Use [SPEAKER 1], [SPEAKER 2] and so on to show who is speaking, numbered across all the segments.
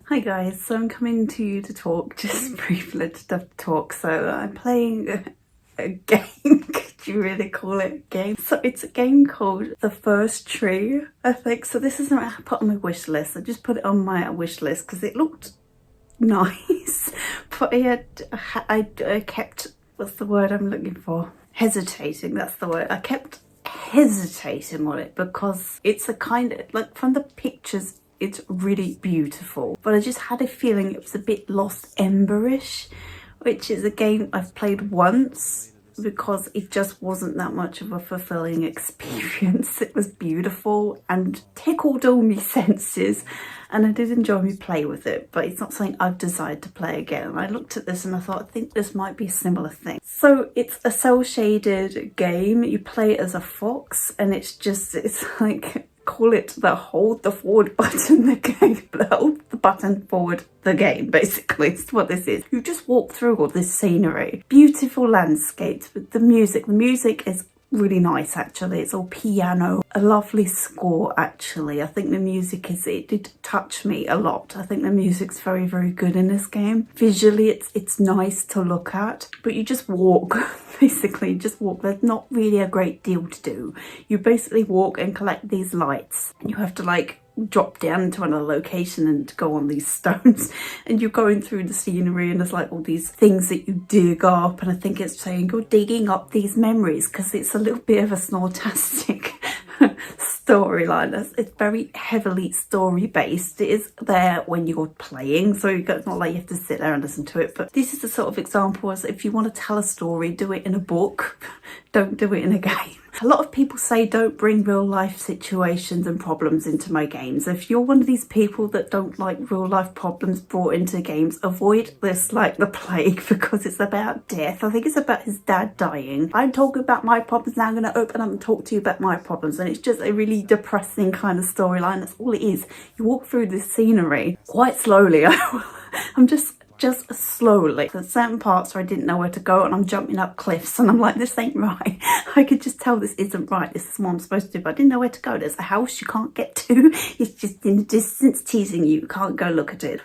[SPEAKER 1] Hi guys, so I'm coming to you to talk, just briefly to talk. So I'm playing a game, could you really call it a game? So it's a game called The First Tree, I think. So this is something I put on my wish list. I just put it on my wish list because it looked nice, but I kept, what's the word I'm looking for? Hesitating, that's the word. I kept hesitating on it because it's a kind of, like, from the pictures, it's really beautiful, but I just had a feeling it was a bit Lost Emberish, which is a game I've played once because it just wasn't that much of a fulfilling experience. It was beautiful and tickled all my senses, and I did enjoy me play with it, but it's not something I've decided to play again. And I looked at this and I thought, I think this might be a similar thing. So it's a cel-shaded game. You play as a fox, and it's like, call it hold the forward button, the game, hold the button forward, the game, basically. It's what this is. You just walk through all this scenery, beautiful landscapes with the music. The music is really nice, actually. It's all piano, a lovely score, actually. I think the music it did touch me a lot. I think the music's very, very good in this game. Visually, it's nice to look at, but you just walk, basically, just walk. There's not really a great deal to do. You basically walk and collect these lights, and you have to, like, drop down to another location and go on these stones, and you're going through the scenery, and there's like all these things that you dig up, and I think it's saying you're digging up these memories because it's a little bit of a snortastic storyline. It's very heavily story based. It is there when you're playing, so it's not like you have to sit there and listen to it, but this is the sort of example as if you want to tell a story, do it in a book, don't do it in a game. A lot of people say don't bring real life situations and problems into my games. If you're one of these people that don't like real life problems brought into games, avoid this like the plague, because it's about death. I think it's about his dad dying. I'm talking about my problems now. I'm going to open up and talk to you about my problems, and it's just a really depressing kind of storyline. That's all it is. You walk through this scenery quite slowly. I'm just slowly. There's certain parts where I didn't know where to go, and I'm jumping up cliffs, and I'm like, this ain't right. I could just tell this isn't right. This is what I'm supposed to do, but I didn't know where to go. There's a house you can't get to. It's just in the distance teasing you. You can't go look at it.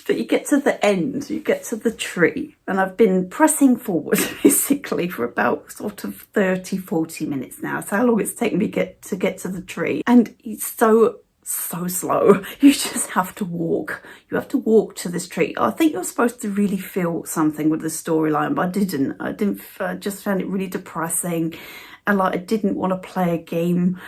[SPEAKER 1] But you get to the end, you get to the tree, and I've been pressing forward basically for about sort of 30-40 minutes now. That's how long it's taken me to get to the tree, and it's so slow. You just have to walk. You have to walk to this tree. I think you're supposed to really feel something with the storyline, but I didn't. I just found it really depressing, and like I didn't want to play a game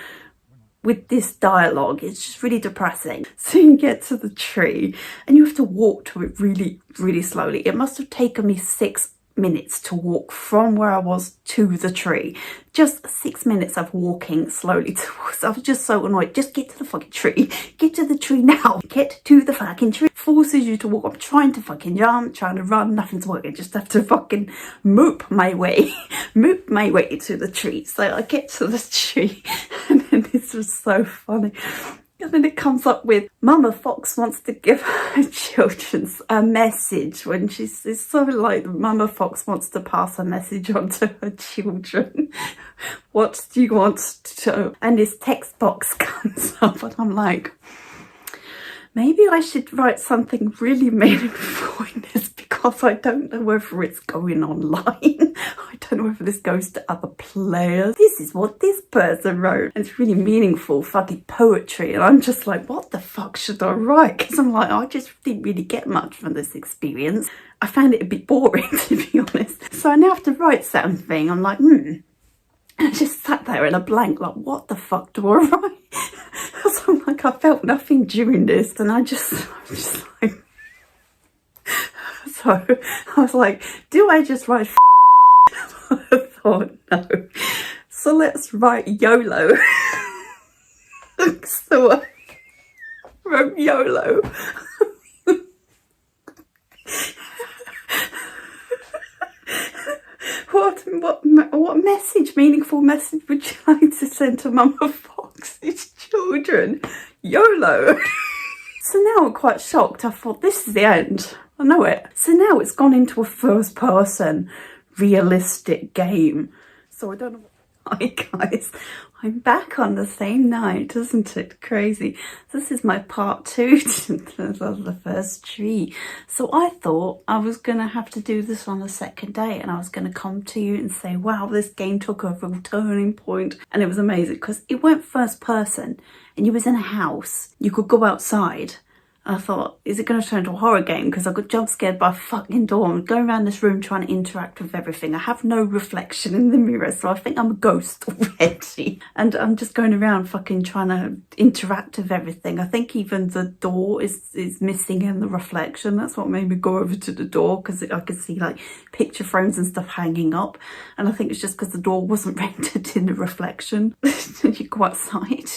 [SPEAKER 1] with this dialogue. It's just really depressing. So you get to the tree and you have to walk to it really, really slowly. It must have taken me 6 minutes to walk from where I was to the tree. Just 6 minutes of walking slowly towards. I was just so annoyed. Just get to the fucking tree. Get to the tree now. Get to the fucking tree. Forces you to walk. I'm trying to fucking jump, trying to run, nothing's working. I just have to fucking moop my way to the tree. So I get to the tree, and then this was so funny. And then it comes up with, Mama Fox wants to give her children a message when it's sort of like Mama Fox wants to pass a message on to her children. What do you want to? And this text box comes up, and I'm like, maybe I should write something really meaningful in this, because I don't know whether it's going online. I don't know whether this goes to other players. This is what this person wrote. And it's really meaningful fucking poetry. And I'm just like, what the fuck should I write? Because I'm like, I just didn't really get much from this experience. I found it a bit boring, to be honest. So I now have to write something. I'm like, And I just sat there in a blank, like, what the fuck do I write? So I'm like, I felt nothing during this, and I was just like, so I was like, do I just write I thought, no. So let's write YOLO. So I wrote YOLO. What message, meaningful message would you like to send to Mama Fox's children? YOLO. So now I'm quite shocked. I thought, this is the end. I know it. So now it's gone into a first person realistic game. So I don't know. Hi guys, I'm back on the same night, isn't it crazy? This is my part 2 to the first tree. So I thought I was going to have to do this on the second day, and I was going to come to you and say, wow, this game took a real turning point. And it was amazing because it went first person and you was in a house. You could go outside. I thought, is it going to turn into a horror game? Because I got jump scared by a fucking door. I'm going around this room trying to interact with everything. I have no reflection in the mirror, so I think I'm a ghost already. And I'm just going around fucking trying to interact with everything. I think even the door is missing in the reflection. That's what made me go over to the door, because I could see like picture frames and stuff hanging up. And I think it's just because the door wasn't rendered in the reflection. You go outside.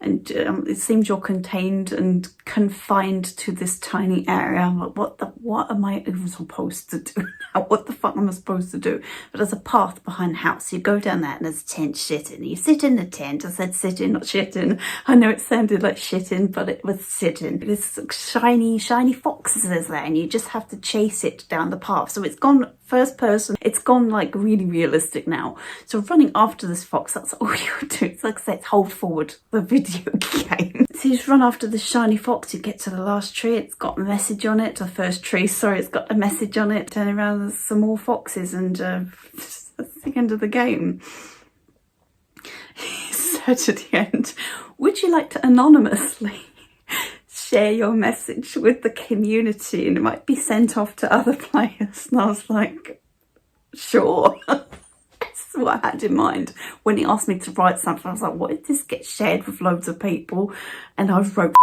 [SPEAKER 1] And it seems you're contained and confined to this tiny area. I'm like, what am I even supposed to do now? What the fuck am I supposed to do? But there's a path behind the house. You go down that and there's a tent shitting. You sit in the tent. I said sitting, not shitting. I know it sounded like shitting, but it was sitting. There's shiny foxes there, and you just have to chase it down the path. So it's gone first person. It's gone like really realistic now. So running after this fox, that's all you do. It's like I say, it's hold forward the video game. So you just run after the shiny fox. You get to the last tree. It's got a message on it. The first tree, sorry, it's got a message on it. Turn around, there's some more foxes, and that's the end of the game. So to the end, would you like to anonymously share your message with the community, and it might be sent off to other players? And I was like, sure. That's what I had in mind when he asked me to write something. I was like, what if this gets shared with loads of people? And I wrote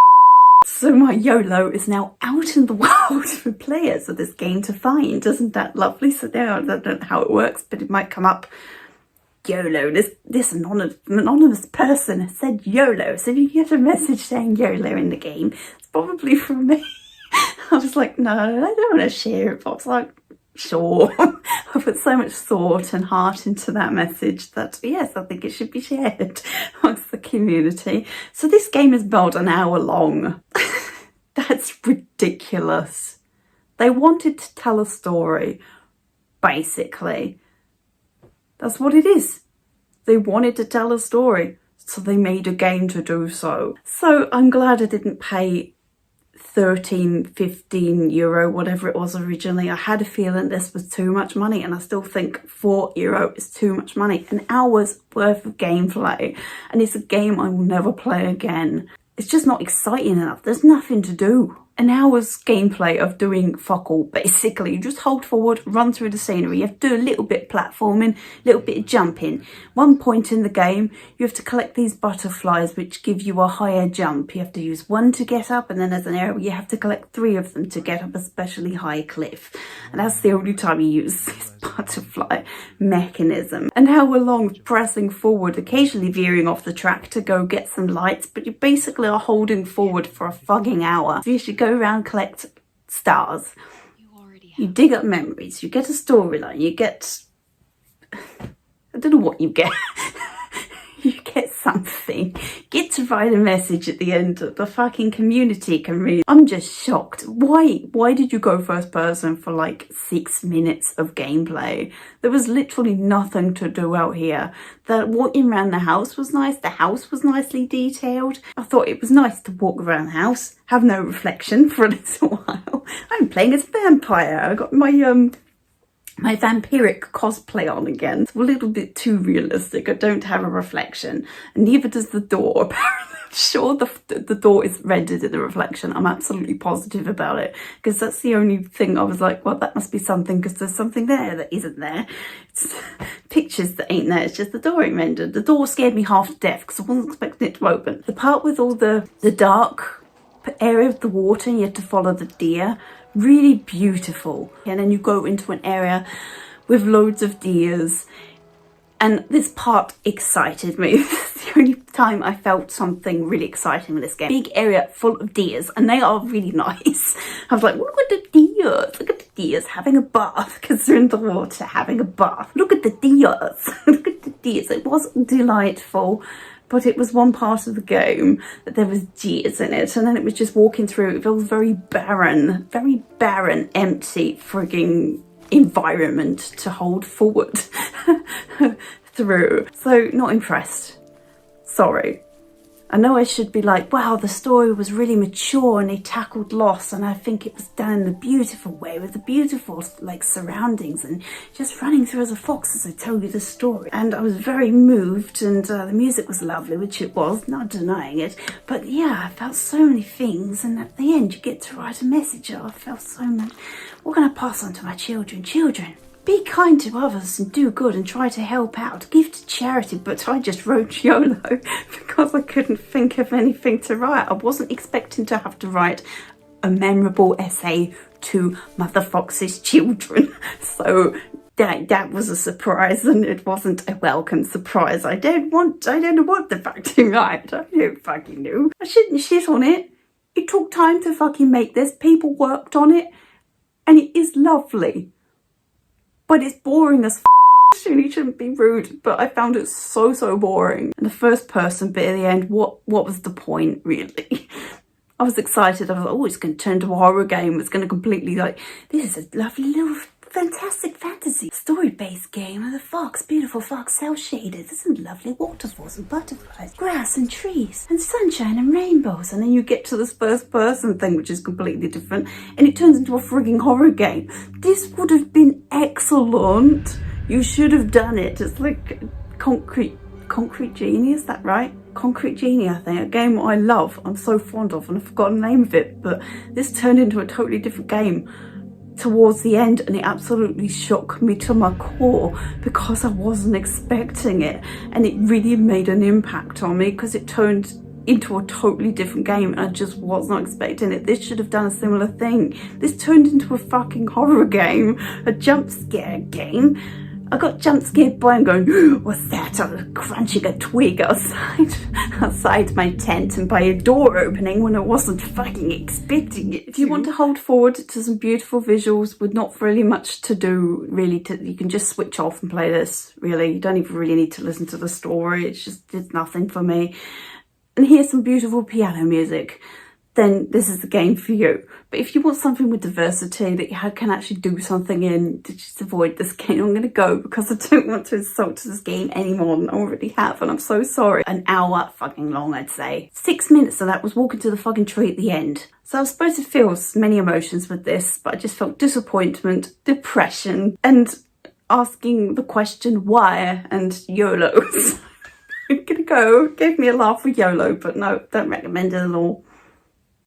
[SPEAKER 1] so my YOLO is now out in the world for players of this game to find. Isn't that lovely? So now I don't know how it works, but it might come up YOLO. This anonymous person has said YOLO. So if you get a message saying YOLO in the game, it's probably from me. I was like, no, I don't want to share it. But I was like, sure. I put so much thought and heart into that message that yes, I think it should be shared amongst the community. So this game is about an hour long. That's ridiculous. They wanted to tell a story, basically. That's what it is. They wanted to tell a story, so they made a game to do so. So I'm glad I didn't pay 13, 15 euro, whatever it was originally. I had a feeling this was too much money, and I still think €4 is too much money. An hour's worth of gameplay, and it's a game I will never play again. It's just not exciting enough. There's nothing to do. An hour's gameplay of doing fuck all, basically. You just hold forward, run through the scenery. You have to do a little bit of platforming, a little bit of jumping. One point in the game, you have to collect these butterflies, which give you a higher jump. You have to use one to get up, and then there's an area where you have to collect 3 of them to get up a specially high cliff. And that's the only time you use this butterfly mechanism. An hour long pressing forward, occasionally veering off the track to go get some lights, but you basically are holding forward for a fucking hour. So you should go around, collect stars, you dig up memories, you get a storyline, you get, I don't know what you get. You get something, get to write a message at the end that the fucking community can read. I'm just shocked. Why did you go first person for like 6 minutes of gameplay? There was literally nothing to do out here. The walking around the house was nice. The house was nicely detailed. I thought it was nice to walk around the house, have no reflection for a little while. I'm playing as a vampire. I got my vampiric cosplay on again. It's a little bit too realistic. I don't have a reflection, and neither does the door. Apparently, I'm sure the door is rendered in the reflection. I'm absolutely positive about it, because that's the only thing I was like, well, that must be something, because there's something there that isn't there. It's pictures that ain't there. It's just the door ain't rendered. The door scared me half to death because I wasn't expecting it to open. The part with all the dark area of the water, and you have to follow the deer. Really beautiful. And then you go into an area with loads of deers, and this part excited me. It's the only time I felt something really exciting with this game. Big area full of deers, and they are really nice. I was like, look at the deers. Look at the deers having a bath, because they're in the water having a bath. Look at the deers. Look at the deers. It was delightful. But it was one part of the game that there was deers in it, and then it was just walking through. It felt very barren, empty frigging environment to hold forward through. So not impressed. Sorry. I know I should be like, wow, the story was really mature and they tackled loss, and I think it was done in a beautiful way with the beautiful like surroundings and just running through as a fox as I tell you the story. And I was very moved, and the music was lovely, which it was, not denying it. But yeah, I felt so many things, and at the end you get to write a message. Oh, I felt so much. What can I pass on to my children? Children, be kind to others and do good and try to help out. Give to charity. But I just wrote YOLO because I couldn't think of anything to write. I wasn't expecting to have to write a memorable essay to Mother Fox's children. So that was a surprise, and it wasn't a welcome surprise. I don't know what the fuck to write. I don't fucking know. I shouldn't shit on it. It took time to fucking make this. People worked on it, and it is lovely. But it's boring as f***. You shouldn't be rude, but I found it so boring. And the first person bit at the end, what was the point, really? I was excited. I was like, oh, it's going to turn into a horror game. It's going to completely like, this is a lovely little fantastic fantasy story-based game of the fox, beautiful fox, cel-shaded. There's some lovely waterfalls and butterflies, grass and trees and sunshine and rainbows. And then you get to this first person thing, which is completely different, and it turns into a frigging horror game. This would have been excellent. You should have done it. It's like Concrete Genie, is that right? Concrete Genie, I think, a game I love, I'm so fond of, and I've forgotten the name of it, but this turned into a totally different game towards the end, and it absolutely shook me to my core because I wasn't expecting it, and it really made an impact on me because it turned into a totally different game, and I just was not expecting it. This should have done a similar thing. This turned into a fucking horror game, a jump scare game. I got jump scared by him going, what's that? I was crunching a twig outside my tent, and by a door opening when I wasn't fucking expecting it. If you want to hold forward to some beautiful visuals with not really much to do, really, you can just switch off and play this, really. You don't even really need to listen to the story. It's nothing for me. And here's some beautiful piano music. Then this is the game for you. But if you want something with diversity that you can actually do something in, to just avoid this game, I'm going to go because I don't want to insult to this game any more than I already have, and I'm so sorry. An hour fucking long, I'd say. 6 minutes of that was walking to the fucking tree at the end. So I was supposed to feel many emotions with this, but I just felt disappointment, depression, and asking the question why, and YOLO. I'm gonna go. Gave me a laugh with YOLO, but no, don't recommend it at all.